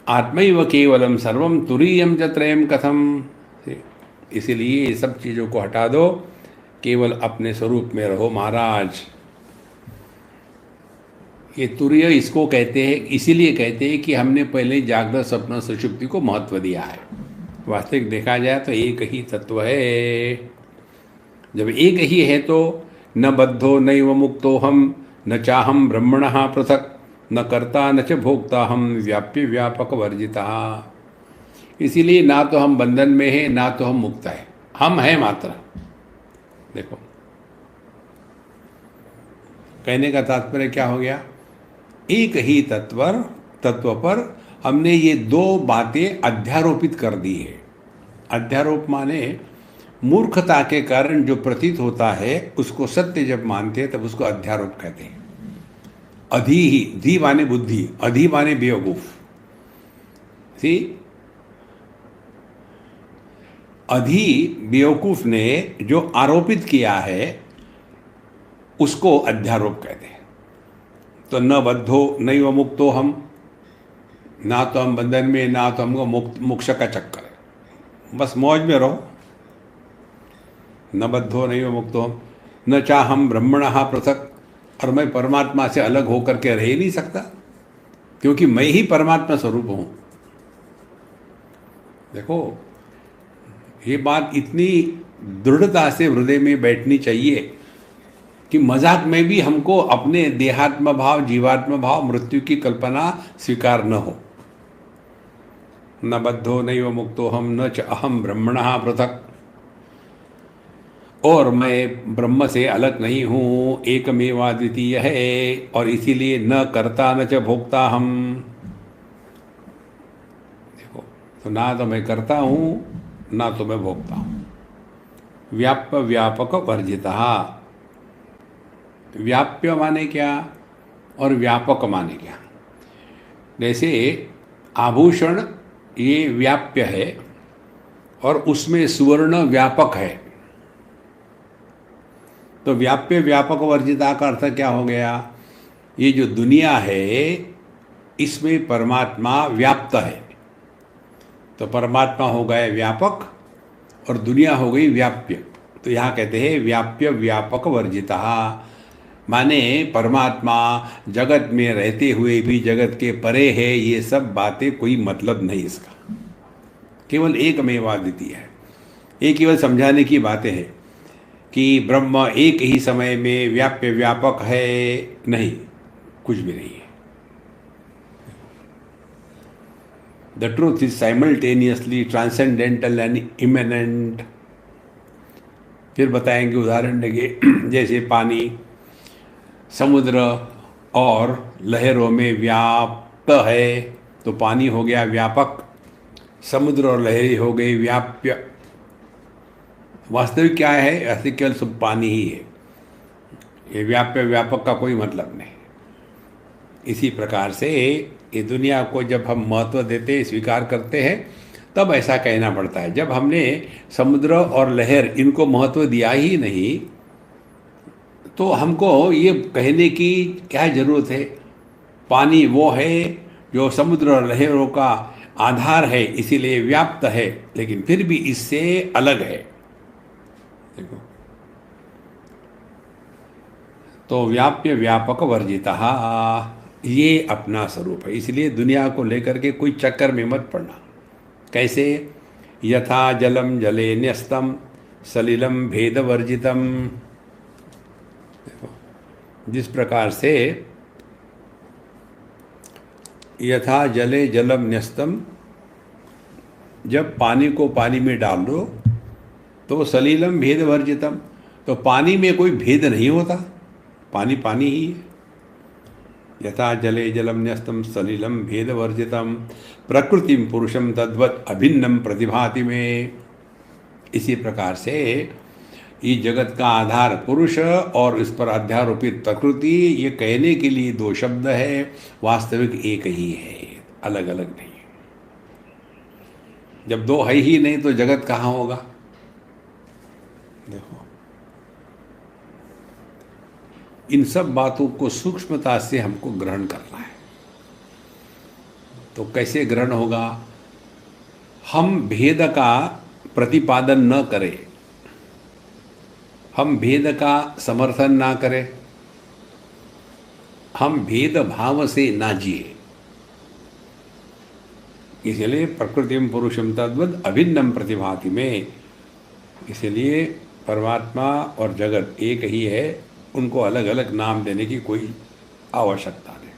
आत्मैव केवलम सर्वम तुरीयम च त्रयम कथम। इसीलिए ये सब चीज़ों को हटा दो, केवल अपने स्वरूप में रहो महाराज। ये तुरीय इसको कहते हैं, इसीलिए कहते हैं कि हमने पहले जागृत स्वप्न सुषुप्ति को महत्व दिया है। वास्तविक देखा जाए तो एक ही तत्व है। जब एक ही है तो न बद्धो नैव मुक्तो हम, न चाहम ब्रह्मणः पृथक, न कर्ता न च भोक्ता हम, व्याप्य व्यापक वर्जिता। इसीलिए ना तो हम बंधन में हैं, ना तो हम मुक्त हैं, हम हैं मात्र। देखो कहने का तात्पर्य क्या हो गया, एक ही तत्व पर हमने ये दो बातें अध्यारोपित कर दी है। अध्यारोप माने मूर्खता के कारण जो प्रतीत होता है उसको सत्य जब मानते हैं तब उसको अध्यारोप कहते हैं। अधि ही, धी माने बुद्धि, अधि माने बेवकूफ। सी अधि बेवकूफ ने जो आरोपित किया है उसको अध्यारोप कहते हैं। तो न बद्धो नैव मुक्तो हम, ना तो हम बंधन में, ना तो हमको मोक्ष का चक्कर है, बस मौज में रहो। न बद्धो नैव मुक्तो हम, न चाहम ब्रह्मणः पृथक, और मैं परमात्मा से अलग होकर के रह ही नहीं सकता, क्योंकि मैं ही परमात्मा स्वरूप हूं। देखो ये बात इतनी दृढ़ता से हृदय में बैठनी चाहिए कि मजाक में भी हमको अपने देहात्म भाव, जीवात्म भाव, मृत्यु की कल्पना स्वीकार न हो। न बद्धो नैव मुक्तो हम, न च अहम ब्रह्मणः पृथक, और मैं ब्रह्म से अलग नहीं हूँ, एकमेवाद्वितीय है, और इसीलिए न कर्ता न च भोक्ता हम। देखो तो ना तो मैं करता हूँ, ना तो मैं भोगता हूँ। व्याप्य व्यापक वर्जिता। व्याप्य माने क्या और व्यापक माने क्या। जैसे आभूषण ये व्याप्य है और उसमें सुवर्ण व्यापक है, तो व्याप्य व्यापक वर्जिता का अर्थ क्या हो गया, ये जो दुनिया है इसमें परमात्मा व्याप्त है, तो परमात्मा हो गए व्यापक और दुनिया हो गई व्याप्य। तो यहाँ कहते हैं व्याप्य व्यापक वर्जिता, माने परमात्मा जगत में रहते हुए भी जगत के परे है, ये सब बातें कोई मतलब नहीं इसका, केवल एकमेवाद्वितीय है। ये केवल समझाने की बातें हैं कि ब्रह्म एक ही समय में व्याप्य व्यापक है, नहीं, कुछ भी नहीं है। The truth is simultaneously transcendental and immanent. फिर बताएंगे उदाहरण देंगे, जैसे पानी समुद्र और लहरों में व्याप्त है, तो पानी हो गया व्यापक, समुद्र और लहरें हो गई व्याप्य। वास्तविक क्या है, ऐसे केवल सब पानी ही है, ये व्याप्य व्यापक का कोई मतलब नहीं। इसी प्रकार से ये दुनिया को जब हम महत्व देते, स्वीकार करते हैं, तब ऐसा कहना पड़ता है। जब हमने समुद्र और लहर इनको महत्व दिया ही नहीं, तो हमको ये कहने की क्या ज़रूरत है। पानी वो है जो समुद्र और लहरों का आधार है, इसीलिए व्याप्त है, लेकिन फिर भी इससे अलग है। देखो तो व्याप्य व्यापक वर्जिता, ये अपना स्वरूप है। इसलिए दुनिया को लेकर के कोई चक्कर में मत पड़ना। कैसे, यथा जलम जले न्यस्तम सलिलम भेद वर्जितम। जिस प्रकार से यथा जले जलम न्यस्तम, जब पानी को पानी में डाल दो तो सलीलम भेद वर्जितम, तो पानी में कोई भेद नहीं होता, पानी पानी ही है। यथा जले जलम न्यस्तम सलिलम भेद वर्जितम प्रकृतिम पुरुषम तद्वत अभिन्नम प्रतिभाति में। इसी प्रकार से ये जगत का आधार पुरुष और इस पर अध्यारोपित प्रकृति, ये कहने के लिए दो शब्द है, वास्तविक एक ही है, अलग अलग नहीं। जब दो है ही नहीं तो जगत कहाँ होगा। देखो इन सब बातों को सूक्ष्मता से हमको ग्रहण करना है। तो कैसे ग्रहण होगा? हम भेद का प्रतिपादन न करें, हम भेद का समर्थन ना करें, हम भेद भाव से ना जिए। इसलिए प्रकृतिम पुरुषम तद्वद अभिन्नम प्रतिभाति में, इसलिए परमात्मा और जगत एक ही है, उनको अलग अलग नाम देने की कोई आवश्यकता नहीं।